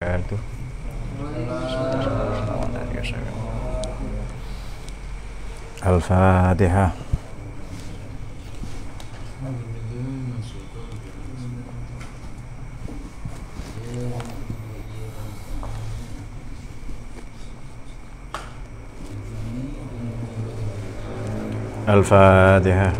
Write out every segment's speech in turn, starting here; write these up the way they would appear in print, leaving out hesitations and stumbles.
Itu Al-Fatihah. Al-Fatihah.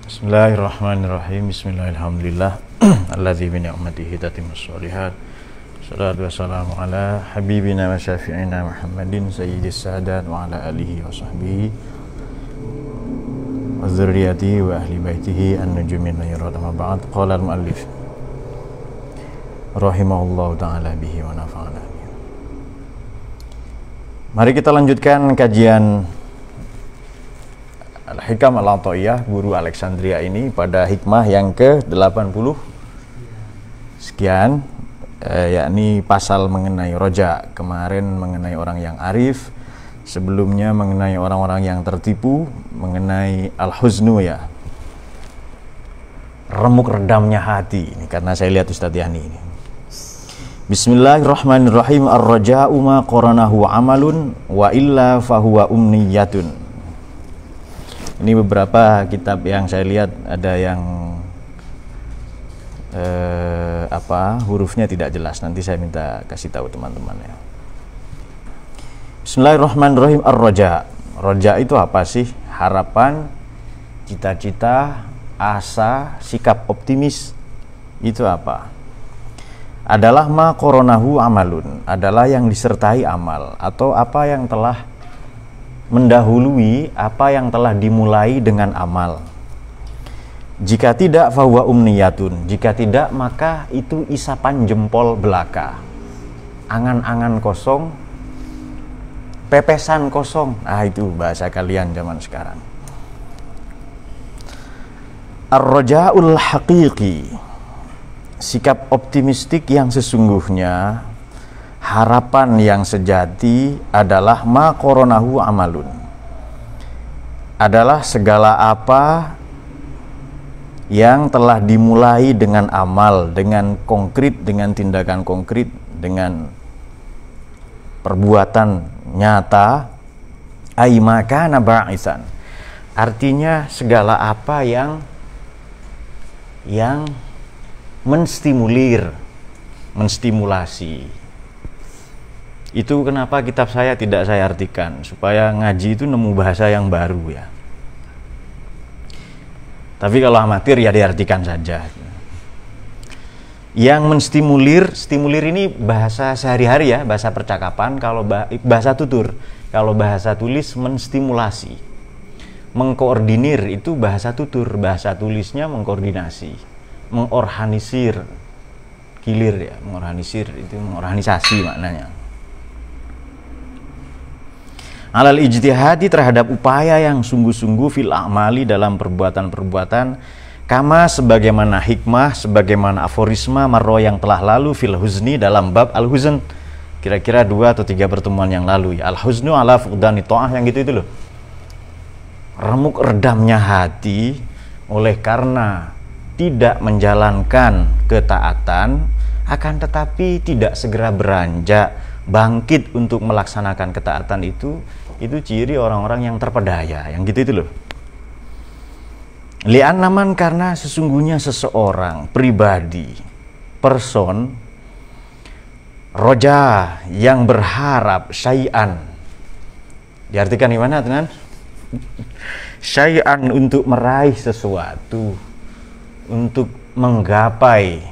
Bismillahirrahmanirrahim. Bismillahirrahmanirrahim. Alladzi bi ni'matihi tatimmus shalihat. Shalatu wassalamu ala habibina wa syafi'ina Muhammadin sayyidis sadat wa ala alihi wa sahbihi wa dzurriyyatihi wa ahli baitihi an-nujumin nayrat amma ba'd. Qala al-muallif rahimahullahu ta'ala bihi wa nafa'ana. Mari kita lanjutkan kajian Al-Hikam Al-Athaiyah guru Alexandria ini pada hikmah yang ke-80 sekian, yakni pasal mengenai roja. Kemarin mengenai orang yang arif, sebelumnya mengenai orang-orang yang tertipu, mengenai al-huznu, ya, remuk redamnya hati. Ini karena saya lihat Ustadz Yani ini. Bismillahirrahmanirrahim. Ar-raja'u ma qaranahu amalun wa illa fahuwa umniyatun. Ini beberapa kitab yang saya lihat ada yang hurufnya tidak jelas. Nanti saya minta kasih tahu teman-teman, ya. Bismillahirrahmanirrahim. Ar-raja. Raja itu apa sih? Harapan, cita-cita, asa, sikap optimis. Itu apa? Adalah ma qoronahu amalun, adalah yang disertai amal, atau apa yang telah mendahului, apa yang telah dimulai dengan amal. Jika tidak fahuwa umniyatun, jika tidak maka itu isapan jempol belaka, angan-angan kosong, pepesan kosong. Itu bahasa kalian zaman sekarang. Ar-raja'ul haqiqi, sikap optimistik yang sesungguhnya, harapan yang sejati adalah ma qoronahu amalun, adalah segala apa yang telah dimulai dengan amal, dengan konkret, dengan tindakan konkret, dengan perbuatan nyata. Ai makana ba'isan, artinya segala apa yang menstimulir, menstimulasi. Itu kenapa kitab saya tidak saya artikan, supaya ngaji itu nemu bahasa yang baru, ya. Tapi kalau amatir ya diartikan saja. Yang menstimulir, stimulir ini bahasa sehari-hari, ya, bahasa percakapan. Kalau bahasa tutur, kalau bahasa tulis menstimulasi. Mengkoordinir itu bahasa tutur, bahasa tulisnya mengkoordinasi, mengorganisir, kilir, ya, mengorganisir itu mengorganisasi maknanya. Alal ijtihadi, terhadap upaya yang sungguh-sungguh, fil a'mali, dalam perbuatan-perbuatan, kama, sebagaimana hikmah, sebagaimana aforisma marro yang telah lalu, fil huzni, dalam bab al-huzn, kira-kira 2 atau 3 pertemuan yang lalu, ya. Al-huznu ala fuqdani ta'ah, yang gitu itu loh. Remuk redamnya hati oleh karena tidak menjalankan ketaatan, akan tetapi tidak segera beranjak bangkit untuk melaksanakan ketaatan. Itu ciri orang-orang yang terpedaya, yang gitu itu loh. Li'an naman, karena sesungguhnya seseorang, pribadi, person, roja, yang berharap, syai'an, diartikan gimana tenan? Syai'an, untuk meraih sesuatu, untuk menggapai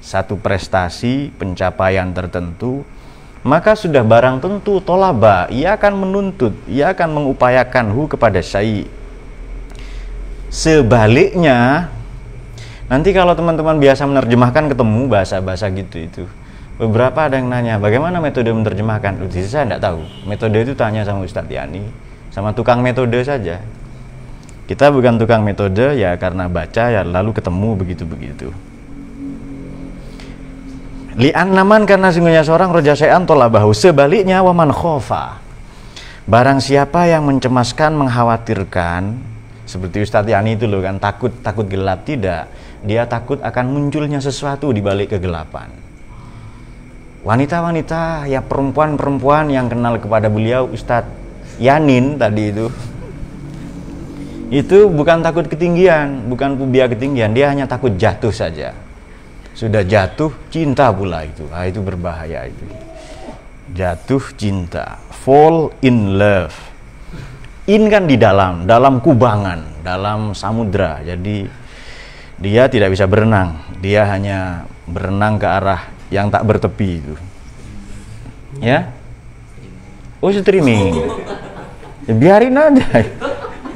satu prestasi, pencapaian tertentu, maka sudah barang tentu tolaba, ia akan menuntut, ia akan mengupayakan kepada syai'. Sebaliknya, nanti kalau teman-teman biasa menerjemahkan ketemu bahasa-bahasa gitu itu, beberapa ada yang nanya, bagaimana metode menerjemahkan? Saya tidak tahu. Metode itu tanya sama Ustadz Yani, sama tukang metode saja. Kita bukan tukang metode, ya, karena baca ya lalu ketemu begitu-begitu. Li'an naman karena sungguhnya seorang roja syai'an tolabahu. Sebaliknya waman khofa. Barang siapa yang mencemaskan, mengkhawatirkan, seperti Ustadz Yani itu loh kan, takut gelap, tidak. Dia takut akan munculnya sesuatu di balik kegelapan. Wanita-wanita, ya perempuan-perempuan yang kenal kepada beliau Ustadz Yanin tadi itu bukan takut ketinggian, bukan fobia ketinggian, dia hanya takut jatuh saja. Sudah jatuh, cinta pula itu. Ah, itu berbahaya itu. Jatuh cinta, fall in love. In kan di dalam kubangan, dalam samudra. Jadi dia tidak bisa berenang, dia hanya berenang ke arah yang tak bertepi itu. Ya? Oh, streaming. Ya, biarin aja.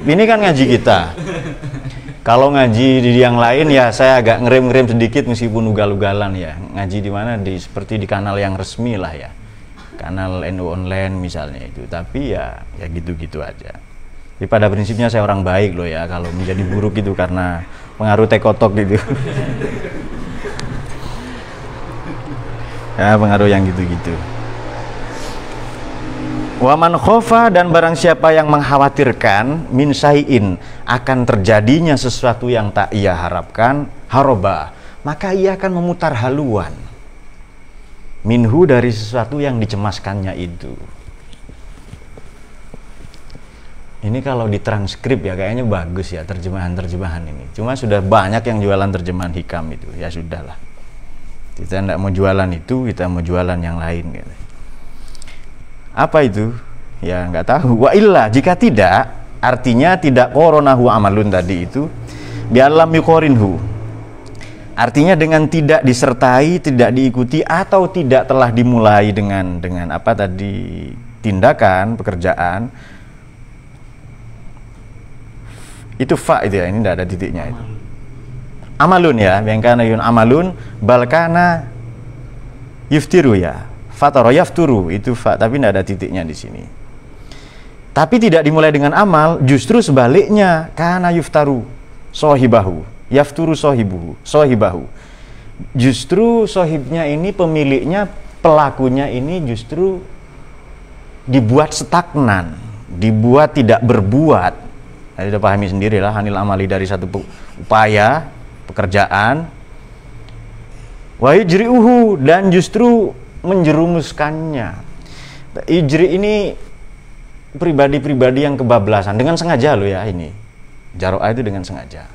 Ini kan ngaji kita. Kalau ngaji di yang lain ya saya agak ngerem-ngerem sedikit meskipun ugal-ugalan ya. Ngaji di mana? Seperti di kanal yang resmi lah ya. Kanal NU online misalnya itu. Tapi ya gitu-gitu aja. Jadi pada prinsipnya saya orang baik loh ya. Kalau menjadi buruk itu karena pengaruh tekotok gitu. Ya, pengaruh yang gitu-gitu. Waman khofa, dan barang siapa yang mengkhawatirkan min syai'in, akan terjadinya sesuatu yang tak ia harapkan, haroba, maka ia akan memutar haluan minhu, dari sesuatu yang dicemaskannya itu. Ini kalau ditranskrip ya kayaknya bagus ya terjemahan-terjemahan ini. Cuma sudah banyak yang jualan terjemahan hikam itu. Ya sudahlah. Kita tidak mau jualan itu, kita mau jualan yang lain gitu. Apa itu? Ya nggak tahu. Wa illa, jika tidak, artinya tidak qoronahu amalun tadi itu bi'alam yuqorinhu. Artinya dengan tidak disertai, tidak diikuti, atau tidak telah dimulai dengan apa tadi, tindakan, pekerjaan. Itu fa itu ya, ini tidak ada titiknya itu. Amalun ya, yang kana yun amalun, balkana yuftiru ya. Fatara yafturu itu fa, tapi tidak ada titiknya di sini. Tapi tidak dimulai dengan amal, justru sebaliknya, kana yuftaru sohibahu, yafturu sohibahu. Justru sohibnya ini, pemiliknya, pelakunya ini justru dibuat stagnan, dibuat tidak berbuat. Nah, sudah pahami sendirilah, hanil amali dari satu upaya pekerjaan, wa yujri'uhu, dan justru menjerumuskannya. Ijri ini pribadi-pribadi yang kebablasan dengan sengaja loh ya, ini jaro'ah itu dengan sengaja.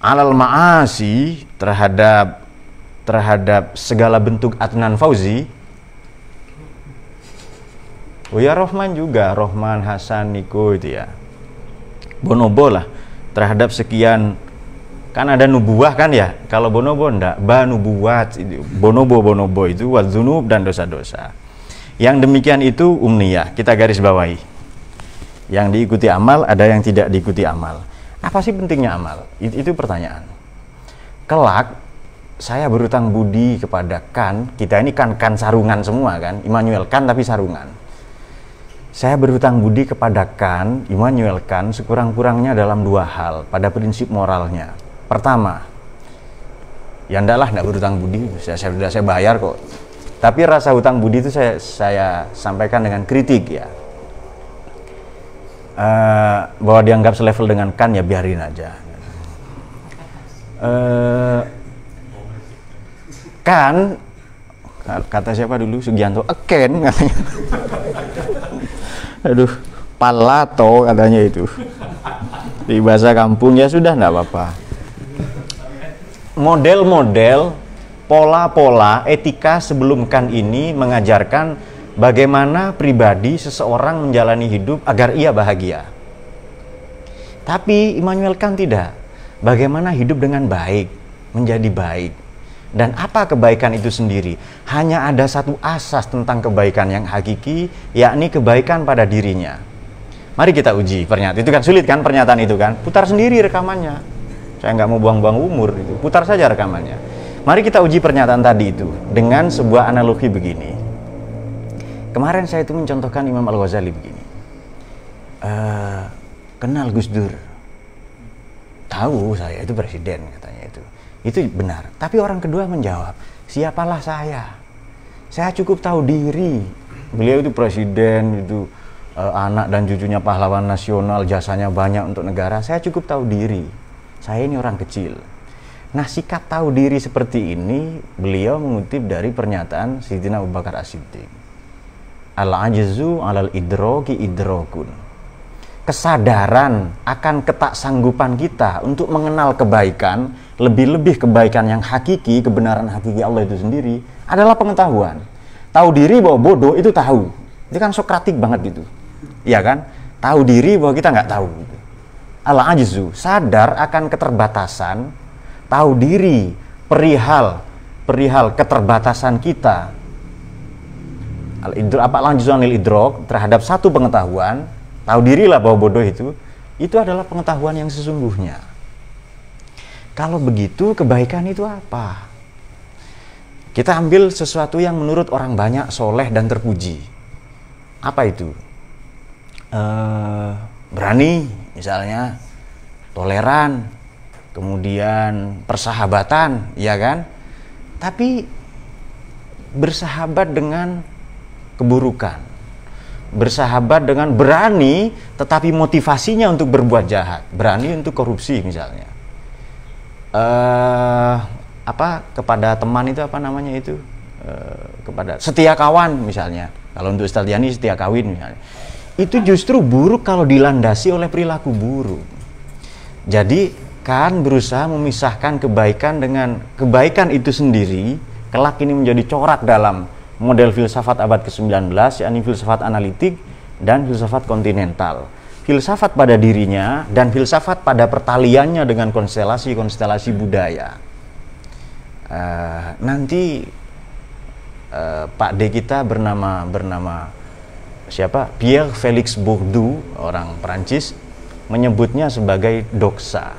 Alal ma'asi, terhadap segala bentuk adnan fauzi. Oh ya, Rohman juga, Rohman, Hasan, Niko itu ya. Bonobo lah, terhadap sekian. Kan ada nubuah kan ya, kalau bonobo enggak, nubuwat, bonobo itu wadzunub dan dosa-dosa. Yang demikian itu umniyah, kita garis bawahi. Yang diikuti amal, ada yang tidak diikuti amal. Apa sih pentingnya amal? Itu pertanyaan. Kelak saya berutang budi kepada Kant, kita ini kan sarungan semua kan, Immanuel Kant tapi sarungan. Saya berutang budi kepada Kant, Immanuel Kant, sekurang-kurangnya dalam dua hal, pada prinsip moralnya. Pertama, ya ndaklah, ndak berutang budi, sudah saya bayar kok. Tapi rasa hutang budi itu saya sampaikan dengan kritik ya. Bahwa dianggap selevel dengan Kant ya biarin aja. Kant, kata siapa dulu, Sugianto, Ken katanya. Aduh, palato katanya itu. Di bahasa kampung ya sudah ndak apa-apa. Model-model, pola-pola etika sebelum Kant ini mengajarkan bagaimana pribadi seseorang menjalani hidup agar ia bahagia. Tapi Immanuel Kant tidak. Bagaimana hidup dengan baik, menjadi baik. Dan apa kebaikan itu sendiri? Hanya ada satu asas tentang kebaikan yang hakiki, yakni kebaikan pada dirinya. Mari kita uji pernyataan. Itu kan sulit kan pernyataan itu kan? Putar sendiri rekamannya. Saya nggak mau buang-buang umur itu. Putar saja rekamannya. Mari kita uji pernyataan tadi itu dengan sebuah analogi begini. Kemarin saya itu mencontohkan Imam Al-Ghazali begini. Kenal Gus Dur? Tahu saya, itu presiden katanya itu. Itu benar. Tapi orang kedua menjawab, siapalah saya? Saya cukup tahu diri. Beliau itu presiden, itu anak dan cucunya pahlawan nasional, jasanya banyak untuk negara. Saya cukup tahu diri. Saya ini orang kecil. Nah, sikap tahu diri seperti ini beliau mengutip dari pernyataan Sayyidina Abu Bakar As-Siddiq. Al-ajzu 'alal idroki idrokun. Kesadaran akan ketaksanggupan kita untuk mengenal kebaikan, lebih-lebih kebaikan yang hakiki, kebenaran hakiki Allah itu sendiri adalah pengetahuan. Tahu diri bahwa bodoh itu tahu. Itu kan sokratik banget gitu. Iya kan? Tahu diri bahwa kita nggak tahu. Gitu. Al-ajzu, sadar akan keterbatasan, tahu diri perihal keterbatasan kita. Al-ajzu anil idrok, terhadap satu pengetahuan, tahu dirilah bahwa bodoh itu adalah pengetahuan yang sesungguhnya. Kalau begitu, kebaikan itu apa? Kita ambil sesuatu yang menurut orang banyak soleh dan terpuji. Apa itu? Berani misalnya, toleran, kemudian persahabatan, ya kan? Tapi bersahabat dengan keburukan, bersahabat dengan berani, tetapi motivasinya untuk berbuat jahat, berani untuk korupsi misalnya. Kepada teman itu apa namanya itu? Kepada setia kawan misalnya. Kalau untuk Ustadz Yani setia kawin misalnya. Itu justru buruk kalau dilandasi oleh perilaku buruk. Jadi kan berusaha memisahkan kebaikan dengan kebaikan itu sendiri, kelak ini menjadi corak dalam model filsafat abad ke-19, yakni filsafat analitik dan filsafat kontinental. Filsafat pada dirinya dan filsafat pada pertaliannya dengan konstelasi-konstelasi budaya. Nanti Pak D kita bernama siapa? Pierre Félix Bourdieu, orang Perancis, menyebutnya sebagai doxa.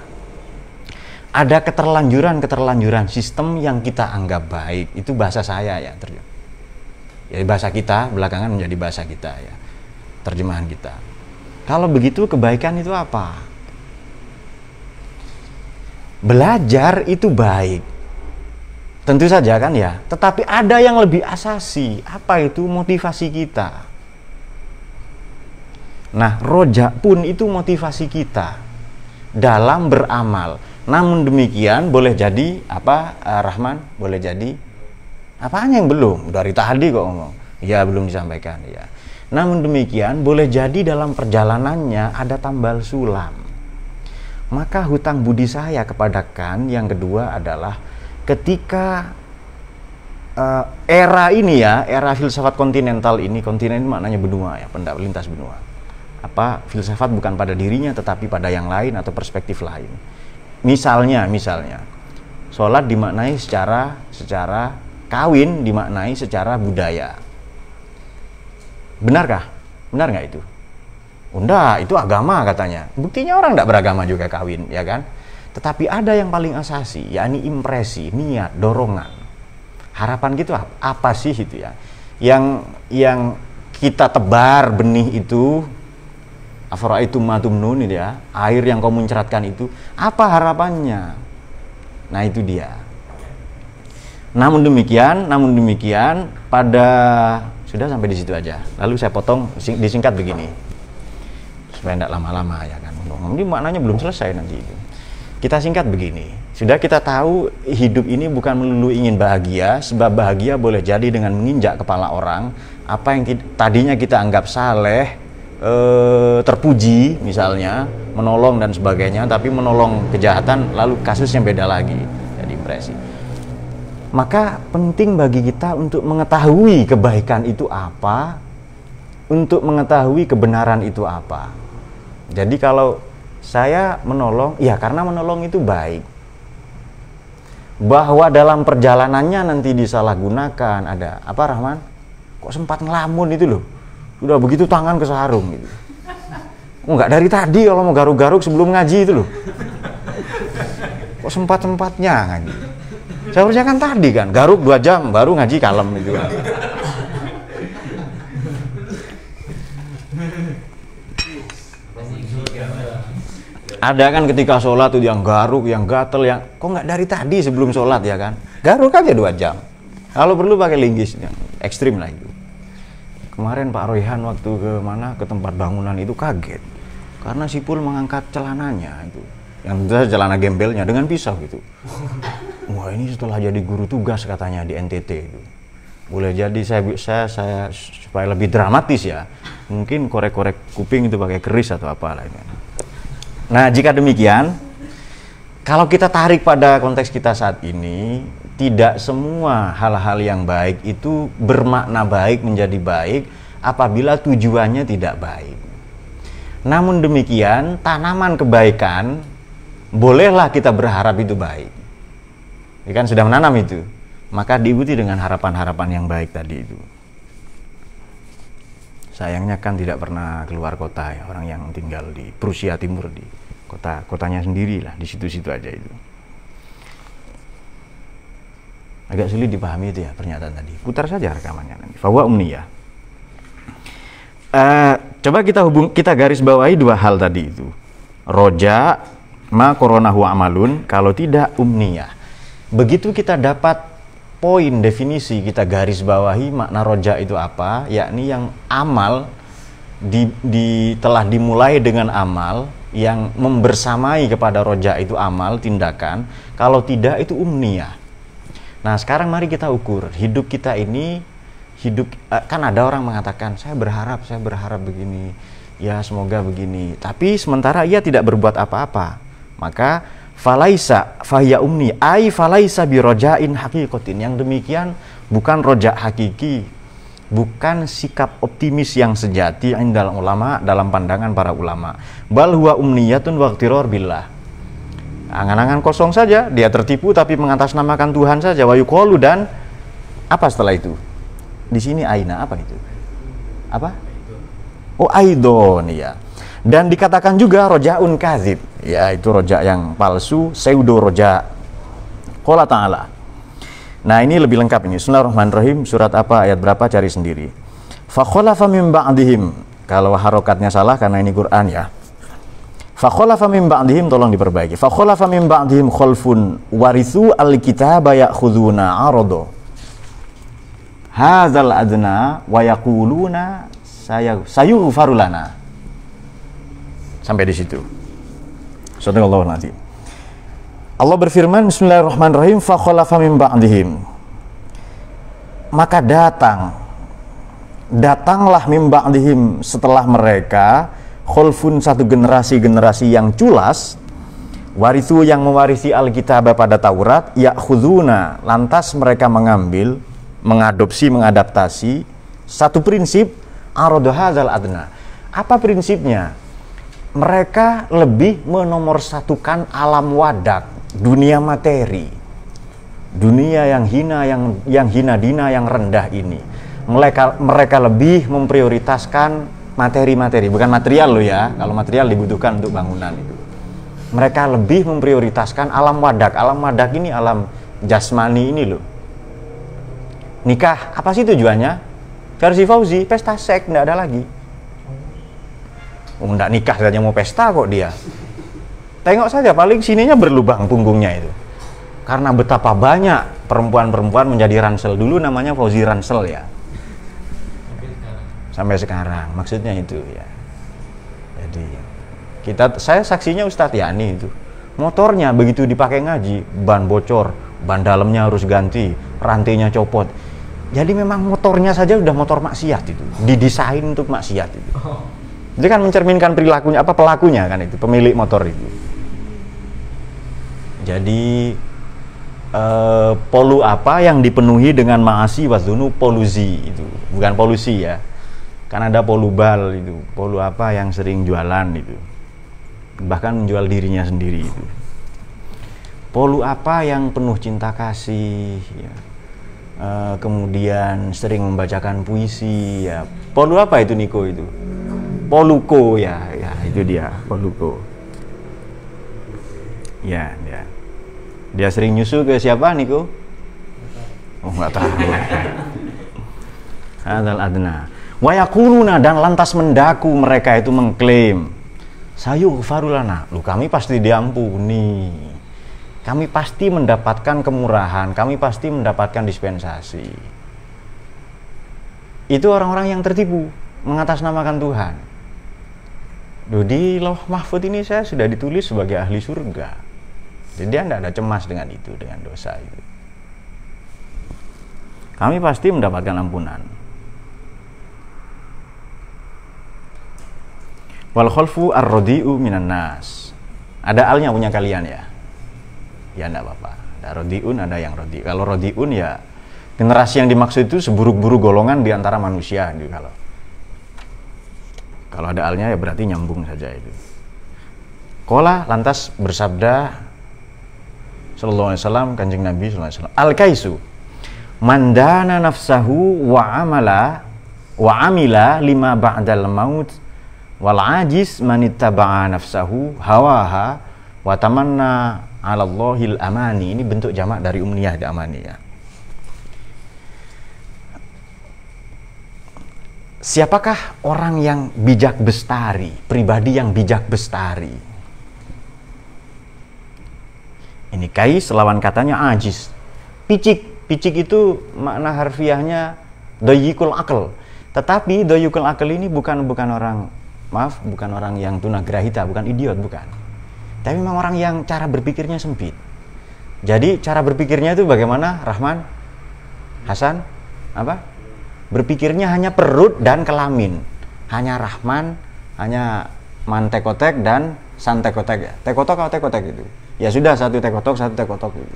Ada keterlanjuran sistem yang kita anggap baik. Itu bahasa saya ya, jadi bahasa kita belakangan menjadi bahasa kita ya, terjemahan kita. Kalau begitu kebaikan itu apa? Belajar itu baik, tentu saja kan ya. Tetapi ada yang lebih asasi. Apa itu? Motivasi kita. Nah, rojak pun itu motivasi kita dalam beramal. Namun demikian boleh jadi apa, Rahman? Boleh jadi apanya yang belum? Dari tadi kok ngomong. Ya, belum disampaikan ya. Namun demikian boleh jadi dalam perjalanannya ada tambal sulam. Maka hutang budi saya kepada Kant yang kedua adalah ketika era ini ya, era filsafat kontinental ini, kontinen maknanya benua ya, pendapat lintas benua. Filsafat bukan pada dirinya tetapi pada yang lain atau perspektif lain. Misalnya sholat dimaknai secara kawin dimaknai secara budaya. Benarkah? Benar nggak itu? Enggak, itu agama katanya. Buktinya orang tidak beragama juga kawin, ya kan? Tetapi ada yang paling asasi, yakni impresi, niat, dorongan. Harapan gitu apa sih itu ya? Yang kita tebar benih itu, afara'aitum ma tumnun itu ya, air yang kau muncratkan itu, apa harapannya? Nah, itu dia. Namun demikian pada sudah sampai di situ aja. Lalu saya potong disingkat begini. Supaya tidak lama-lama ya kan. Ini maknanya belum selesai nanti itu. Kita singkat begini. Sudah kita tahu hidup ini bukan melulu ingin bahagia, sebab bahagia boleh jadi dengan menginjak kepala orang. Apa yang tadinya kita anggap saleh, terpuji misalnya, menolong dan sebagainya, tapi menolong kejahatan lalu kasusnya beda lagi, jadi impresi. Maka penting bagi kita untuk mengetahui kebaikan itu apa, untuk mengetahui kebenaran itu apa. Jadi kalau saya menolong, ya karena menolong itu baik. Bahwa dalam perjalanannya nanti disalahgunakan, ada apa Rahman? Kok sempat ngelamun itu loh? Udah begitu tangan ke sarung gitu. Enggak dari tadi kalau mau garuk-garuk sebelum ngaji itu loh. Kok sempat-sempatnya ngaji? Seharusnya kan tadi kan, garuk 2 jam baru ngaji kalem itu kan. Ada kan ketika sholat tuh yang garuk, yang gatel, yang kok nggak dari tadi sebelum sholat ya kan? Garuk aja 2 jam. Kalau perlu pakai linggis yang ekstrim lah itu. Kemarin Pak Royhan waktu ke mana, ke tempat bangunan itu kaget karena Sipul mengangkat celananya itu, yang celana gembelnya dengan pisau gitu. Wah, ini setelah jadi guru tugas katanya di NTT itu. Boleh jadi saya supaya lebih dramatis ya, mungkin korek-korek kuping itu pakai keris atau apalah itu. Nah, jika demikian, kalau kita tarik pada konteks kita saat ini, tidak semua hal-hal yang baik itu bermakna baik menjadi baik apabila tujuannya tidak baik. Namun demikian, tanaman kebaikan bolehlah kita berharap itu baik. Ya kan sudah menanam itu, maka diikuti dengan harapan-harapan yang baik tadi itu. Sayangnya kan tidak pernah keluar kota ya, orang yang tinggal di Prusia Timur, di kotanya sendiri lah, di situ-situ aja itu. Agak sulit dipahami itu ya pernyataan tadi. Putar saja rekamannya nanti. Fawa umniyah. Coba kita garis bawahi dua hal tadi itu. Roja ma koronahu amalun, kalau tidak umniyah. Begitu kita dapat poin definisi, kita garis bawahi makna roja itu apa, yakni yang amal telah dimulai dengan amal yang membersamai kepada roja itu amal, tindakan. Kalau tidak itu umniyah. Nah, sekarang mari kita ukur hidup kita ini, kan ada orang mengatakan saya berharap begini, ya semoga begini, tapi sementara ia tidak berbuat apa-apa, maka falaisa fahiya umni, ai falaisa bi rojain haqiqatin, yang demikian bukan roja hakiki, bukan sikap optimis yang sejati indal ulama, dalam pandangan para ulama, bal huwa umniyatun waqtiror billah. Angan-angan kosong saja, dia tertipu tapi mengatasnamakan Tuhan saja. Wa yuqalu, dan apa setelah itu? Di sini aina apa itu? Apa? Oh, aidon ya. Dan dikatakan juga rojaun kadzib, ya itu roja yang palsu, pseudo roja. Qala ta'ala. Nah, ini lebih lengkap ini. Bismillahirrahmanirrahim. Surat apa, ayat berapa, cari sendiri. Fa khalafa min ba'dihim. Kalau harokatnya salah karena ini Quran ya. Fa khalafa min ba'dihim, tolong diperbaiki. Fa khalafa min ba'dihim khalfun warithu al-kitaba ya'khuduna 'arada hadzal adna wa yaquluna sayughfaru lana. Sampai di situ. Subhanallahu alazim. Allah berfirman, bismillahirrahmanirrahim, fa khalafa min ba'dihim. Maka datanglah min ba'dihim, setelah mereka, khalfun, satu generasi yang culas, warithu, yang mewarisi Alkitab pada Taurat, ya'khuduna, lantas mereka mengambil, mengadaptasi satu prinsip, aradu hadzal adna. Apa prinsipnya? Mereka lebih menomorsatukan alam wadak, dunia materi, dunia yang hina, yang hina dina, yang rendah ini. Mereka lebih memprioritaskan materi-materi, bukan material loh ya. Kalau material dibutuhkan untuk bangunan itu. Mereka lebih memprioritaskan alam wadak. Alam wadak ini alam jasmani ini loh. Nikah, apa sih tujuannya? Versi Fauzi, pesta seks, enggak ada lagi. Oh, enggak nikah saja mau pesta kok dia. Tengok saja, paling sininya berlubang punggungnya itu. Karena betapa banyak perempuan-perempuan menjadi ransel. Dulu namanya Fauzi Ransel ya. Sampai sekarang, maksudnya itu ya. Jadi saya saksinya Ustadz Yani itu, motornya begitu dipakai ngaji, ban bocor, ban dalamnya harus ganti, rantainya copot. Jadi memang motornya saja udah motor maksiat itu, didesain untuk maksiat itu. Jadi kan mencerminkan perilakunya, pelakunya kan itu, pemilik motor itu. Jadi polu apa yang dipenuhi dengan maasi wazunu, polusi itu, bukan polusi ya. Kan ada polubal itu, polu apa yang sering jualan itu, bahkan menjual dirinya sendiri itu. Polu apa yang penuh cinta kasih ya. Kemudian sering membacakan puisi ya. Polu apa itu Niko itu? Poluko ya, itu dia, Poluko. Ya. Dia sering nyusul ke siapa Niko? Oh, nggak tahu. Hadzal adna. Wa yaquluna, dan lantas mendaku mereka itu mengklaim, sayughfaru lana, lu kami pasti diampuni. kami pasti mendapatkan kemurahan, kami pasti mendapatkan dispensasi. Itu orang-orang yang tertipu, mengatasnamakan Tuhan. Loh, di Lauh Mahfud ini saya sudah ditulis sebagai ahli surga. Jadi Anda tidak ada cemas dengan itu, dengan dosa itu. Kami pasti mendapatkan ampunan. Wal khalfu ar-radi'u minan nas. Ada alnya punya kalian ya? Ya enggak apa-apa. Ada radi'un, ada yang radi'. Kalau radi'un ya generasi yang dimaksud itu seburuk-buruk golongan di antara manusia gitu. Kalau ada alnya ya berarti nyambung saja itu. Qala lantas bersabda sallallahu alaihi wasallam, Kanjeng Nabi sallallahu alaihi wasallam, al-kaisu mandana nafsahu wa amila lima ba'dal maut wal ajiz manittaba'a nafsahu hawaha wa tamanna 'ala Allahil amani. Ini bentuk jamak dari umniyah di amaniyah. Siapakah orang yang bijak bestari, pribadi yang bijak bestari? Ini kais lawan katanya ajiz. Picik itu makna harfiahnya doyikul akal. Tetapi doyikul akal ini bukan orang yang tunagrahita, bukan idiot, bukan. Tapi memang orang yang cara berpikirnya sempit. Jadi cara berpikirnya itu bagaimana, Rahman? Hasan? Apa? Berpikirnya hanya perut dan kelamin. Hanya Rahman, hanya mantekotek dan santekotek ya. Tekotok atau tekotek itu. Ya sudah, satu tekotok gitu.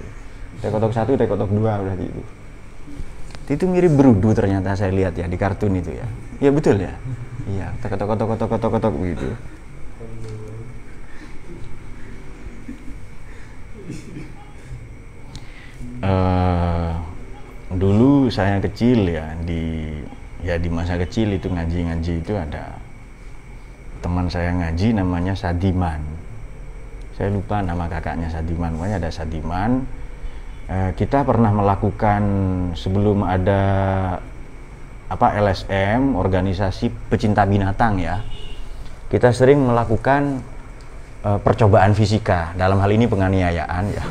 Tekotok 1, tekotok 2 udah gitu. Itu mirip berudu ternyata saya lihat ya di kartun itu ya. Iya betul ya. Iya, tekotok begitu. Dulu saya kecil ya di masa kecil itu ngaji itu ada teman saya ngaji namanya Sadiman. Saya lupa nama kakaknya Sadiman, pokoknya ada Sadiman. Kita pernah melakukan sebelum ada LSM, organisasi pecinta binatang ya. Kita sering melakukan percobaan fisika, dalam hal ini penganiayaan ya.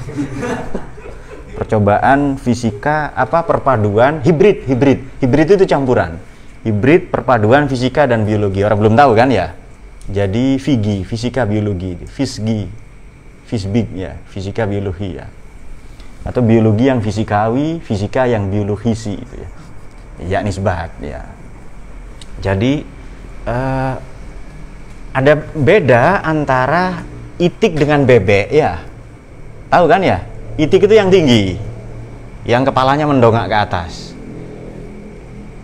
Percobaan fisika perpaduan hibrid itu campuran. Hibrid perpaduan fisika dan biologi. Orang belum tahu kan ya? Jadi FIGI, fisika biologi, FISBIG ya, fisika biologi ya. Atau biologi yang fisikawi, fisika yang biologisi itu ya. Ya nisbat ya. Jadi ada beda antara itik dengan bebek ya. Tahu kan ya? Itik itu yang tinggi, yang kepalanya mendongak ke atas.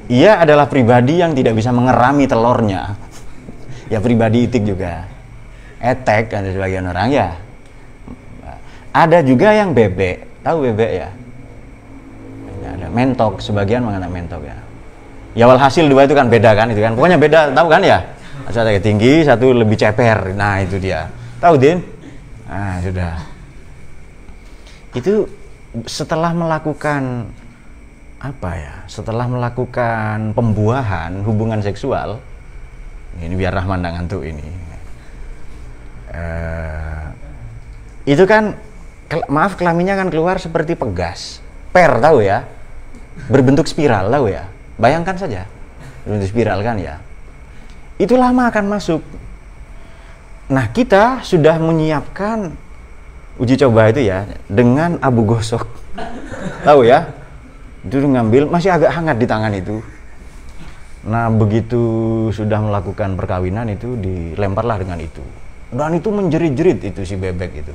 Ia adalah pribadi yang tidak bisa mengerami telurnya. Ya pribadi itik juga. Etek ada sebagian orang ya. Ada juga yang bebek. Tahu bebek ya? Ada mentok, sebagian mengenai mentok ya. Ya walhasil dua itu kan beda kan, itu kan. Pokoknya beda, tahu kan ya? Satu tinggi, satu lebih ceper. Nah, itu dia. Tahu, Din? Nah, sudah. Itu setelah melakukan Setelah melakukan pembuahan hubungan seksual. Ini biar Rahman enggak ngantuk ini. Itu kan kelaminnya kan keluar seperti pegas. Tahu ya? Berbentuk spiral, tahu ya? Bayangkan saja. Berbentuk spiral kan ya? Itu lama akan masuk. Nah, kita sudah menyiapkan uji coba itu ya dengan abu gosok. Tahu ya? Itu ngambil masih agak hangat di tangan itu. Nah, begitu sudah melakukan perkawinan itu dilemparlah dengan itu. Dan itu menjerit-jerit itu si bebek itu.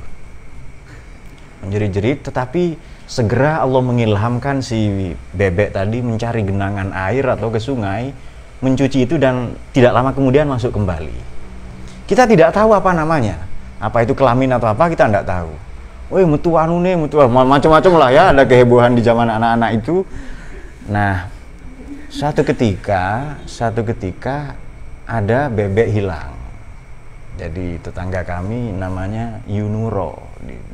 Menjerit-jerit, tetapi segera Allah mengilhamkan si bebek tadi mencari genangan air atau ke sungai, mencuci itu dan tidak lama kemudian masuk kembali. Kita tidak tahu apa namanya, apa itu kelamin atau apa, kita tidak tahu. Woi, mutuan macam-macam lah ya, ada kehebohan di zaman anak-anak itu. Nah, satu ketika ada bebek hilang. Jadi tetangga kami namanya Yunuro.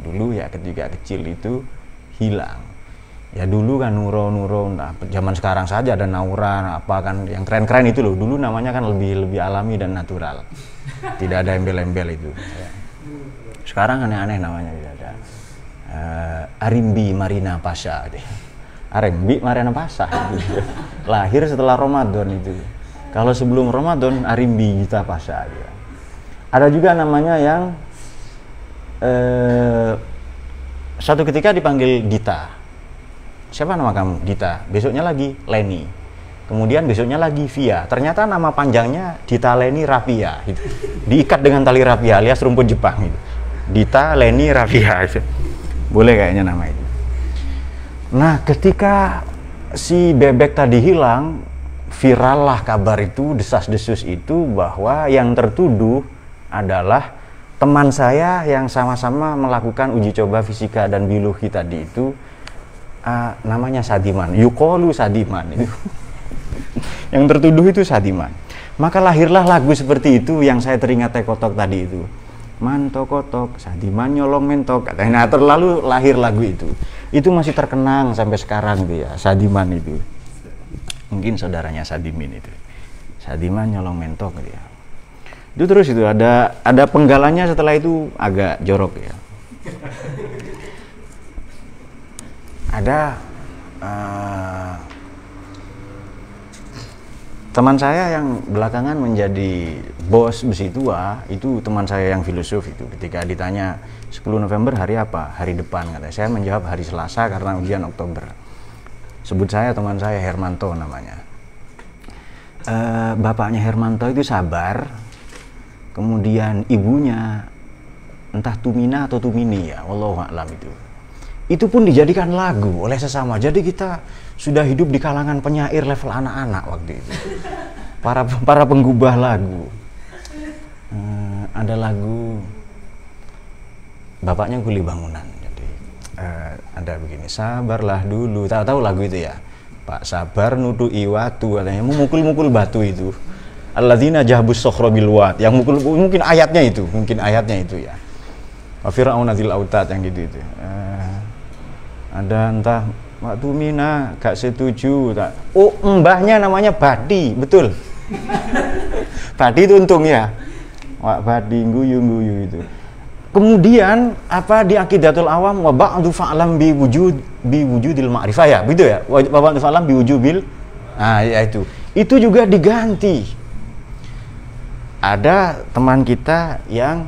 Dulu ya ketika kecil itu hilang. Ya dulu kan Nuro, nah, zaman sekarang saja ada Naura, apa kan yang keren-keren itu loh. Dulu namanya kan lebih alami dan natural. Tidak ada embel-embel itu. Sekarang aneh-aneh namanya tidak ada. Arimbi Marina Pasha deh. Arimbi Marina Pasha gitu. Lahir setelah Ramadan itu. Kalau sebelum Ramadan Arimbi Gita Pasha gitu. Ada juga namanya yang suatu ketika dipanggil Gita. Siapa nama kamu? Gita. Besoknya lagi Leni. Kemudian besoknya lagi Via. Ternyata nama panjangnya Dita Leni Rafia gitu. Diikat dengan tali rafia alias rumput Jepang gitu. Dita Leni Rafia gitu. Boleh kayaknya nama itu. Nah, ketika si bebek tadi hilang, viral lah kabar itu, desas-desus itu bahwa yang tertuduh adalah teman saya yang sama-sama melakukan uji coba fisika dan biologi tadi itu, namanya Sadiman, Yukolu Sadiman itu. Yang tertuduh itu Sadiman. Maka lahirlah lagu seperti itu yang saya teringat Tekotok tadi itu. Mantokotok, Sadiman nyolong mentok. Nah, terlalu lahir lagu itu. Itu masih terkenang sampai sekarang dia, Sadiman itu. Mungkin saudaranya Sadimin itu. Sadiman nyolong mentok dia. Itu terus itu ada penggalannya setelah itu agak jorok ya. Ada teman saya yang belakangan menjadi bos besi tua, itu teman saya yang filosof itu. Ketika ditanya 10 November hari apa? Hari depan, katanya. Saya menjawab hari Selasa karena ujian Oktober. Sebut saya teman saya Hermanto namanya. Bapaknya Hermanto itu Sabar. Kemudian ibunya entah Tumina atau Tumini ya, wallahu a'lam itu. Itu pun dijadikan lagu oleh sesama. Jadi kita sudah hidup di kalangan penyair level anak-anak waktu itu. Para penggubah lagu. Ada lagu bapaknya kuli bangunan. Jadi ada begini, sabarlah dulu. Tahu lagu itu ya? Pak Sabar nuduhi watu, katanya memukul-mukul batu itu. Alladzina jahbus sokhra bil wat, yang mungkin ayatnya itu ya. Wa fir'auna dzil autad yang gitu itu. Ada entah Waktu Mina gak setuju tak. Oh, mbahnya namanya Badi, betul. Badi itu untung ya. Wak Badi guyu-guyu itu. Kemudian apa di Aqidatul Awam wa ba'du fa'lam bi wujudil ma'rifah ya, begitu ya. Wa ba'du fa'lam bi wujubil. Nah, ya itu. Itu juga diganti. Ada teman kita yang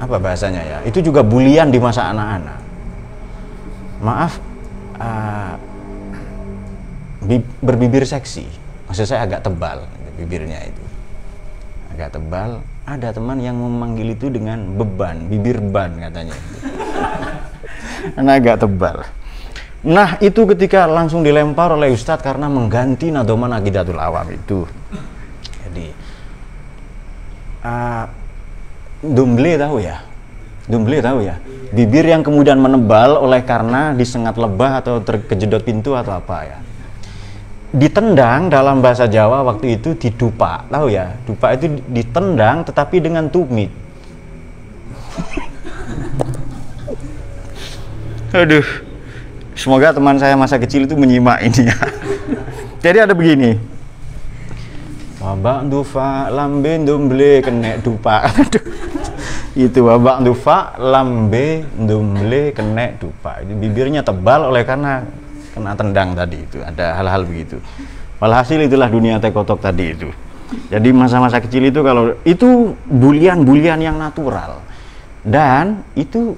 apa bahasanya ya? Itu juga bulian di masa anak-anak. Maaf, berbibir seksi. Maksud saya agak tebal bibirnya itu. Agak tebal. Ada teman yang memanggil itu dengan beban, bibir ban katanya. Karena agak tebal. Nah, itu ketika langsung dilempar oleh Ustadz karena mengganti nadoman Aqidatul Awam itu. Jadi Dumble tahu ya? Dumble tahu ya? Bibir yang kemudian menebal oleh karena disengat lebah atau terkejedot pintu atau apa ya. Ditendang dalam bahasa Jawa waktu itu didupa, tahu ya? Dupa itu ditendang tetapi dengan tumit. Aduh. Semoga teman saya masa kecil itu menyimak ini ya. Jadi ada begini. Wabak dufa lambe dumble kena dupa. Itu wabak dufa lambe dumble kena dupa. Itu bibirnya tebal oleh karena kena tendang tadi itu. Ada hal-hal begitu. Walhasil itulah dunia tekotok tadi itu. Jadi masa-masa kecil itu kalau itu bulian-bulian yang natural. Dan itu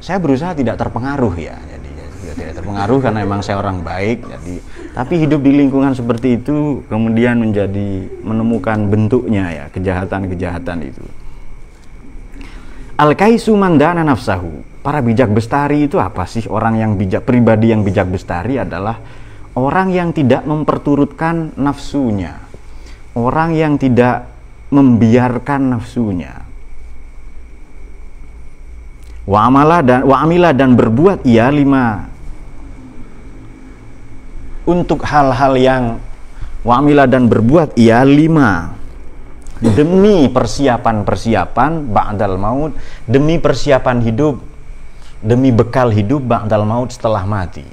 saya berusaha tidak terpengaruh ya. Jadi tidak terpengaruh karena memang saya orang baik. Jadi tapi hidup di lingkungan seperti itu kemudian menjadi menemukan bentuknya ya, kejahatan-kejahatan itu. Al-kaisu mandana nafsahu. Para bijak bestari itu apa sih? Orang yang bijak, pribadi yang bijak bestari adalah orang yang tidak memperturutkan nafsunya. Orang yang tidak membiarkan nafsunya. Wa amila dan berbuat ia lima untuk hal-hal yang wa amila dan berbuat ia lima demi persiapan ba'dal maut, demi persiapan hidup, demi bekal hidup ba'dal maut setelah mati.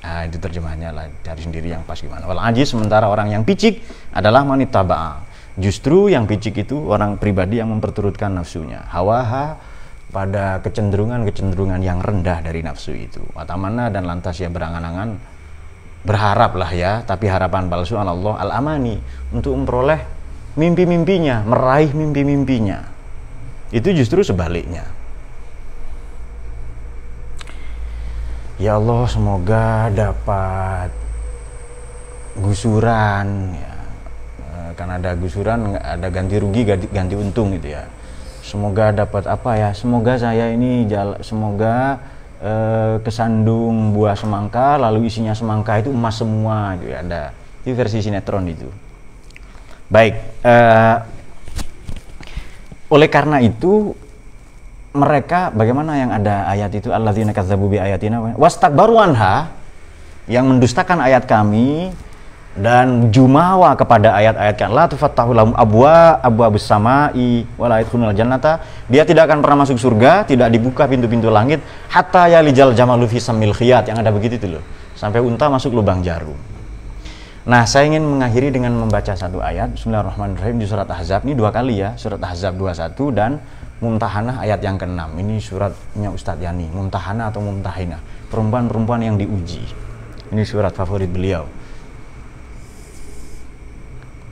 Nah, itu terjemahannya lah dari sendiri yang pas gimana. Wal ajiz, sementara orang yang picik adalah manittaba'a, Justru yang picik itu orang pribadi yang memperturutkan nafsunya, hawaha, pada kecenderungan-kecenderungan yang rendah dari nafsu itu. Watamana, dan lantas ya berangan-angan, berharaplah ya, tapi harapan palsu ala Allah, al-amani, untuk memperoleh mimpi-mimpinya, meraih mimpi-mimpinya. Itu justru sebaliknya. Ya Allah, semoga dapat gusuran ya. Karena ada gusuran, ada ganti rugi, ganti untung gitu ya. Semoga dapat apa ya, semoga saya ini semoga kesandung buah semangka, lalu isinya semangka itu emas semua gitu ya. Ada itu versi sinetron itu. Baik, oleh karena itu mereka, bagaimana yang ada ayat itu, alladzina kadzdzabu bi ayatina wastakbaru anha, yang mendustakan ayat kami dan jumawa kepada ayat-ayat kan, la tufattahu lahum abwaabus samai wala yadkhulunal jannata, dia tidak akan pernah masuk surga, tidak dibuka pintu-pintu langit, hatta yalijal jamalu fi sammil khiyat, yang ada begitu itu loh, sampai unta masuk lubang jarum. Nah, saya ingin mengakhiri dengan membaca satu ayat. Bismillahirrahmanirrahim, di surat Ahzab, ini 2 kali ya, surat Ahzab 21 dan Mumtahanah ayat yang ke-6. Ini suratnya Ustadz Yani, Mumtahanah atau Mumtahinah, perempuan-perempuan yang diuji. Ini surat favorit beliau.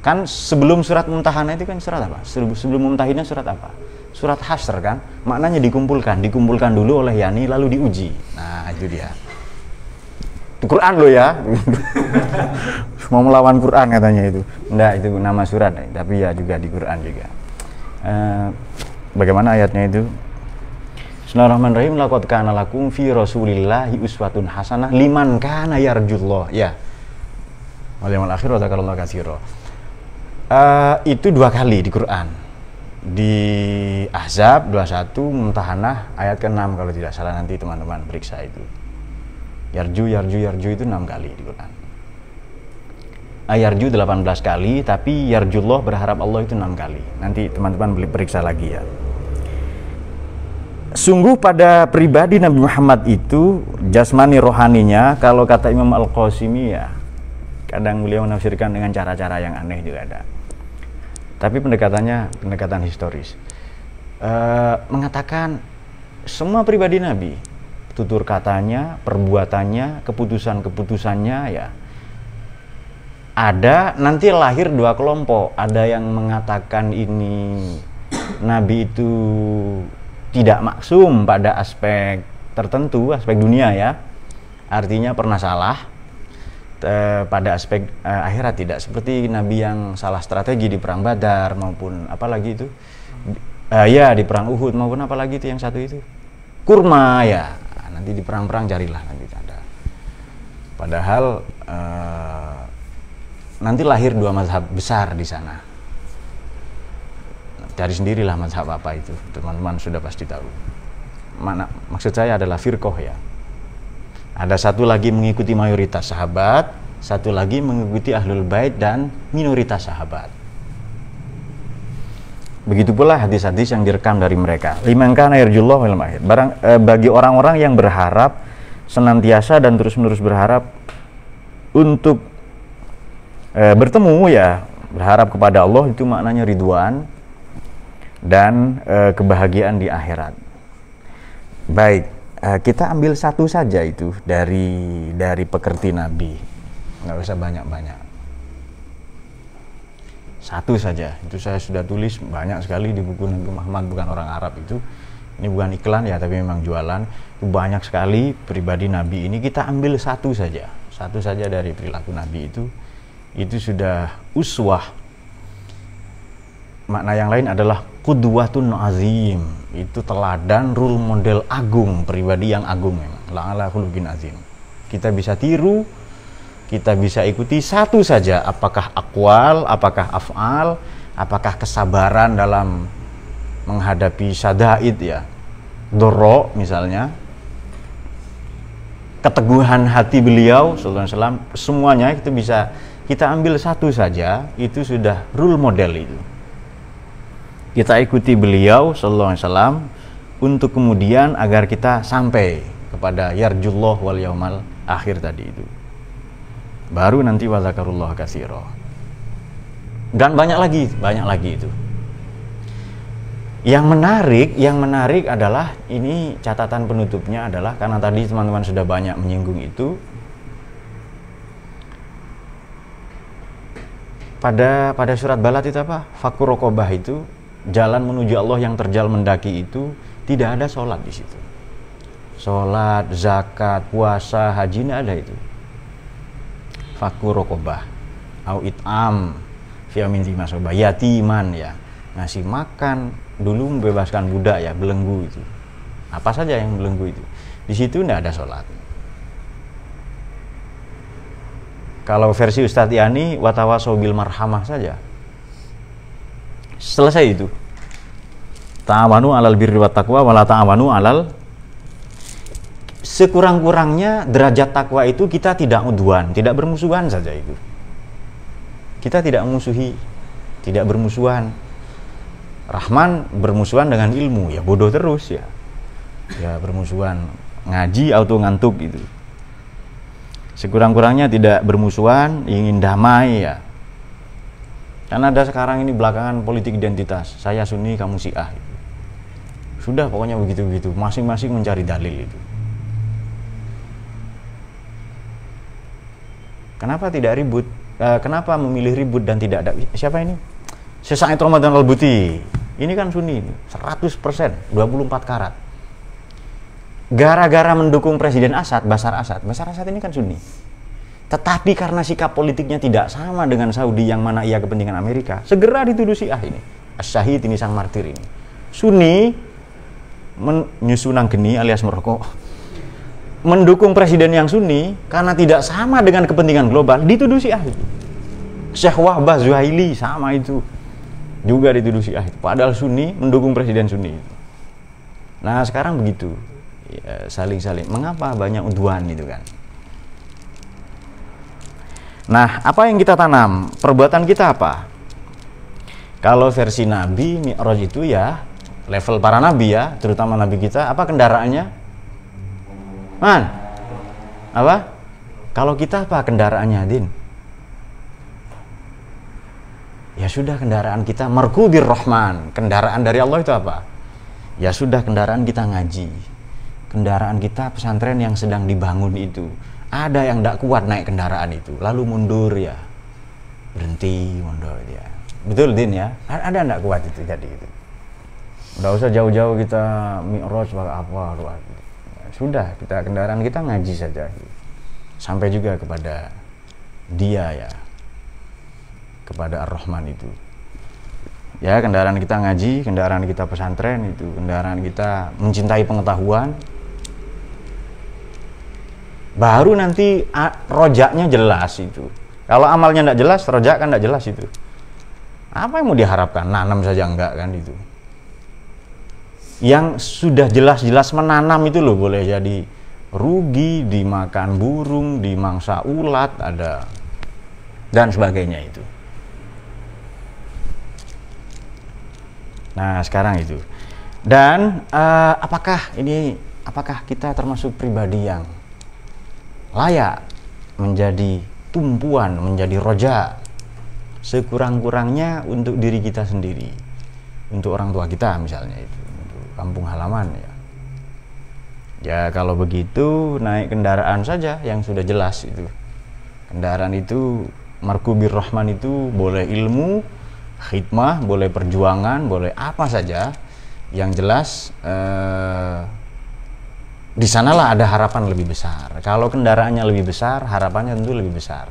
Kan sebelum surat Mumtahanah itu kan surat apa? Sebelum Mumtahinah surat apa? Surat Hasyr kan? Maknanya dikumpulkan dulu oleh Yani lalu diuji. Nah, itu dia. Di Quran loh ya. Mau melawan Quran katanya itu. Enggak, itu nama surat, tapi ya juga di Quran juga. Bagaimana ayatnya itu? Bismillahirrahmanirrahim. Laqad kana lakum fi Rasulillahi uswatun hasanah liman kana yarjullah. Ya. Wal yaumil akhir wa dzakarallaha katsira. Itu 2 kali di Quran, di Ahzab 21, Mumtahanah ayat ke-6 kalau tidak salah, nanti teman-teman periksa itu. Yarju itu 6 kali di Quran. Yarju 18 kali, tapi yarjullah, berharap Allah, itu 6 kali. Nanti teman-teman periksa lagi ya. Sungguh pada pribadi Nabi Muhammad itu jasmani rohaninya, kalau kata Imam Al-Qasimi ya, kadang beliau menafsirkan dengan cara-cara yang aneh juga ada. Tapi pendekatan historis. Mengatakan semua pribadi Nabi, tutur katanya, perbuatannya, keputusan-keputusannya ya, ada nanti lahir 2 kelompok. Ada yang mengatakan ini Nabi itu tidak maksum pada aspek tertentu, aspek dunia ya, artinya pernah salah. Pada aspek akhirat tidak, seperti Nabi yang salah strategi di perang Badar maupun apalagi itu ya di perang Uhud, maupun apalagi itu yang satu itu kurma ya, nanti di perang-perang carilah nanti ada. Padahal nanti lahir 2 mazhab besar di sana, cari sendirilah mazhab apa itu, teman-teman sudah pasti tahu. Maksud saya adalah firqah ya. Ada satu lagi mengikuti mayoritas sahabat, satu lagi mengikuti ahlul bait dan minoritas sahabat. Begitu pula hadis-hadis yang direkam dari mereka. Liman kana yarjullah wal akhir. Bagi orang-orang yang berharap senantiasa dan terus-menerus berharap untuk bertemu ya, berharap kepada Allah, itu maknanya ridwan dan kebahagiaan di akhirat. Baik. Kita ambil satu saja itu dari pekerti Nabi, nggak usah banyak-banyak. Satu saja, itu saya sudah tulis banyak sekali di buku Nabi Muhammad bukan orang Arab itu. Ini bukan iklan ya, tapi memang jualan. Itu banyak sekali pribadi Nabi ini, kita ambil satu saja dari perilaku Nabi itu sudah uswah. Makna yang lain adalah qudwatun azim, itu teladan, role model agung, pribadi yang agung memang. La'ala khuluqin azim. Kita bisa tiru, kita bisa ikuti satu saja, apakah aqwal, apakah af'al, apakah kesabaran dalam menghadapi syada'id ya, doro misalnya, keteguhan hati beliau sallallahu alaihi wasallam, semuanya itu bisa kita ambil satu saja, itu sudah role model itu. Kita ikuti beliau sallallahu alaihi wasallam untuk kemudian agar kita sampai kepada yarjullah wal yaumal akhir tadi itu. Baru nanti wa zakarullah katsira. Dan banyak lagi itu. Yang menarik adalah, ini catatan penutupnya adalah, karena tadi teman-teman sudah banyak menyinggung itu, pada surat Balad itu apa? Fakkur Rokobah itu, jalan menuju Allah yang terjal mendaki itu, tidak ada sholat di situ. Sholat, zakat, puasa, haji, tidak ada itu. Fakkur Rokobah, au it'am, fi'amin masobah, yatiman ya, ngasih makan, dulu membebaskan budak ya, belenggu itu. Apa saja yang belenggu itu. Di situ tidak ada sholat. Kalau versi Ustadz Yani, watawasau bil marhamah saja. Selesai itu. Ta'awanu alal birri wat taqwa wala ta'awanu alal. Sekurang-kurangnya derajat takwa itu kita tidak udwan, tidak bermusuhan saja itu. Kita tidak memusuhi, tidak bermusuhan. Rahman bermusuhan dengan ilmu, ya bodoh terus ya. Ya bermusuhan, ngaji auto ngantuk gitu. Sekurang-kurangnya tidak bermusuhan, ingin damai ya. Karena ada sekarang ini belakangan politik identitas, saya Sunni, kamu Syiah. Sudah pokoknya begitu-begitu, masing-masing mencari dalil itu. Kenapa tidak ribut? Kenapa memilih ribut dan tidak ada? Siapa ini? Syekh Ramadan Al-Buti. Ini kan Sunni, 100%, 24 karat. Gara-gara mendukung Presiden Bashar Assad ini kan Sunni. Tetapi karena sikap politiknya tidak sama dengan Saudi yang mana ia kepentingan Amerika, segera dituduh Syiah ini. As-Syahid ini sang martir ini. Sunni menyusunang geni alias merokok. Mendukung presiden yang Sunni karena tidak sama dengan kepentingan global, dituduh Syiah itu. Syekh Wahbah Zuhaili sama itu. Juga dituduh Syiah itu. Padahal Sunni mendukung presiden Sunni itu. Nah, sekarang begitu. Ya, saling-saling. Mengapa banyak udwan itu kan? Nah, apa yang kita tanam? Perbuatan kita apa? Kalau versi Nabi, Mi'raj itu ya level para nabi ya, terutama nabi kita, apa kendaraannya? Man? Apa? Kalau kita apa kendaraannya, Din? Ya sudah, kendaraan kita markubir rahman. Kendaraan dari Allah itu apa? Ya sudah, kendaraan kita ngaji. Kendaraan kita pesantren yang sedang dibangun itu. Ada yang tidak kuat naik kendaraan itu, lalu mundur ya, berhenti mundur ya. Betul Din ya? Ada tidak kuat itu jadi itu. Tidak usah jauh-jauh kita Mi'raj apa. Sudah, kita kendaraan kita ngaji saja. Sampai juga kepada dia ya, kepada Ar-Rahman itu. Ya, kendaraan kita ngaji, kendaraan kita pesantren itu, kendaraan kita mencintai pengetahuan. Baru nanti rojaknya jelas itu. Kalau amalnya tidak jelas, rojak kan tidak jelas itu. Apa yang mau diharapkan? Nanam saja enggak kan itu. Yang sudah jelas-jelas menanam itu loh boleh jadi rugi, dimakan burung, dimangsa ulat, ada dan sebagainya itu. Nah, sekarang itu. Dan apakah kita termasuk pribadi yang layak menjadi tumpuan, menjadi roja sekurang-kurangnya untuk diri kita sendiri, untuk orang tua kita misalnya itu, untuk kampung halaman ya. Ya kalau begitu naik kendaraan saja yang sudah jelas itu. Kendaraan itu markubir rahman itu boleh ilmu, khidmah, boleh perjuangan, boleh apa saja. Yang jelas di sanalah ada harapan lebih besar. Kalau kendaraannya lebih besar, harapannya tentu lebih besar.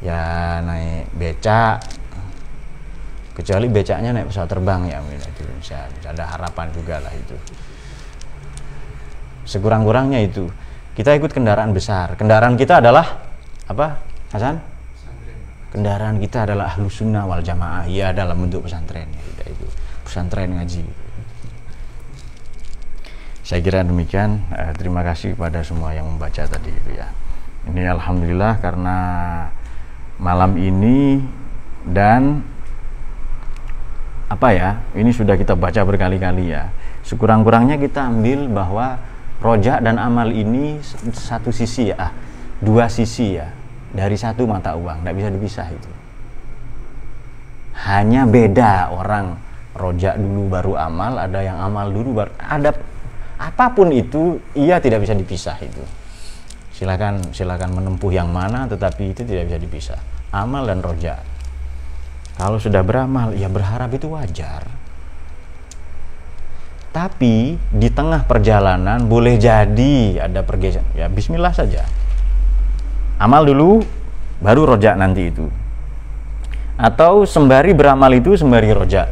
Ya naik becak, kecuali becaknya naik pesawat terbang ya, itu bisa ada harapan juga lah itu. Sekurang-kurangnya itu kita ikut kendaraan besar. Kendaraan kita adalah apa, Hasan? Kendaraan kita adalah Ahlus Sunnah wal Jamaah. Ya dalam bentuk pesantren ya, itu pesantren ngaji. Saya kira demikian. Terima kasih kepada semua yang membaca tadi itu ya. Ini alhamdulillah karena malam ini dan apa ya, ini sudah kita baca berkali-kali ya. Sekurang-kurangnya kita ambil bahwa rojak dan amal ini satu sisi ya, dua sisi ya, dari satu mata uang, tidak bisa dipisah itu. Hanya beda orang roja dulu baru amal, ada yang amal dulu baru, ada apapun itu, ia tidak bisa dipisah itu. Silakan menempuh yang mana, tetapi itu tidak bisa dipisah. Amal dan roja. Kalau sudah beramal, ya berharap itu wajar. Tapi di tengah perjalanan boleh jadi ada pergeseran. Ya bismillah saja. Amal dulu, baru roja nanti itu. Atau sembari beramal itu sembari roja.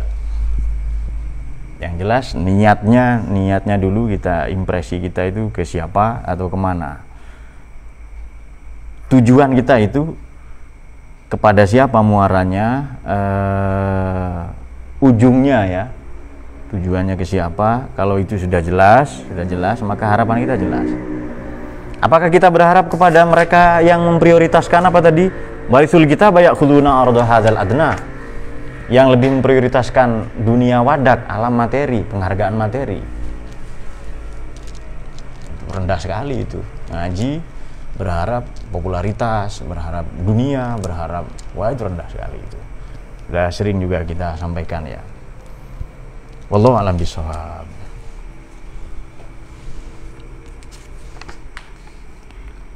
Yang jelas niatnya dulu kita, impresi kita itu ke siapa atau kemana. Tujuan kita itu kepada siapa muaranya, ujungnya ya, tujuannya ke siapa. Kalau itu sudah jelas, maka harapan kita jelas. Apakah kita berharap kepada mereka yang memprioritaskan apa tadi? Warisul kita banyak khuduna arda hadzal adna, yang lebih memprioritaskan dunia wadak, alam materi, penghargaan materi. Itu rendah sekali itu. Ngaji berharap popularitas, berharap dunia, berharap, wah itu rendah sekali itu. Sudah sering juga kita sampaikan ya. Wallahu a'lam bishawab.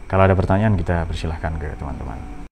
Kalau ada pertanyaan kita persilahkan ke teman-teman.